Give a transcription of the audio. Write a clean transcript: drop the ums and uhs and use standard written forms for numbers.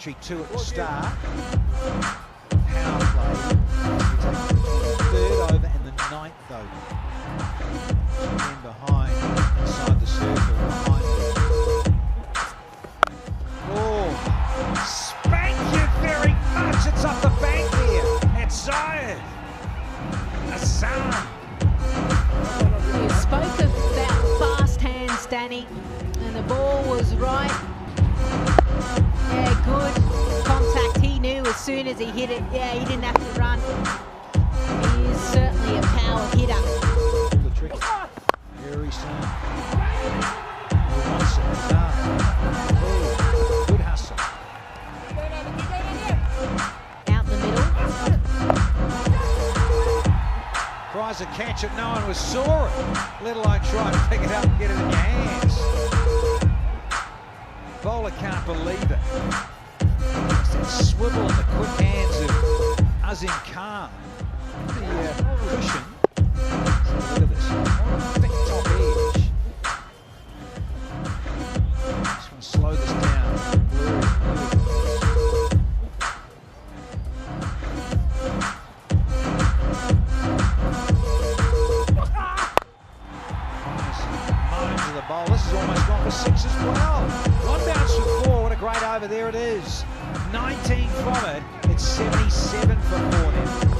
complimentary 2 at the start. Power play. We take the 3rd over and the 9th over. Again behind, inside the circle, behind the... Oh, spank you very much. It's up the bank here. It's Zayed. Azam. You spoke about fast hands, Danny, and the ball was right. Yeah, good contact. He knew as soon as he hit it. Yeah, he didn't have to run. He is certainly a power hitter. The tricky. Very soon. He wants it. Good hustle. Out in the middle. Tries to catch it, no one was saw it, let alone try and pick it up and get it in your hands. Bowler can't believe it. It's that swivel in the quick hands of Azam Khan. The cushion. Look at this. Thick top edge. Just want to slow this down. Bowl. This is almost gone for 6 as well. 1 bounce for 4. What a great over. There it is. 19 from it. It's 77 for 4 now.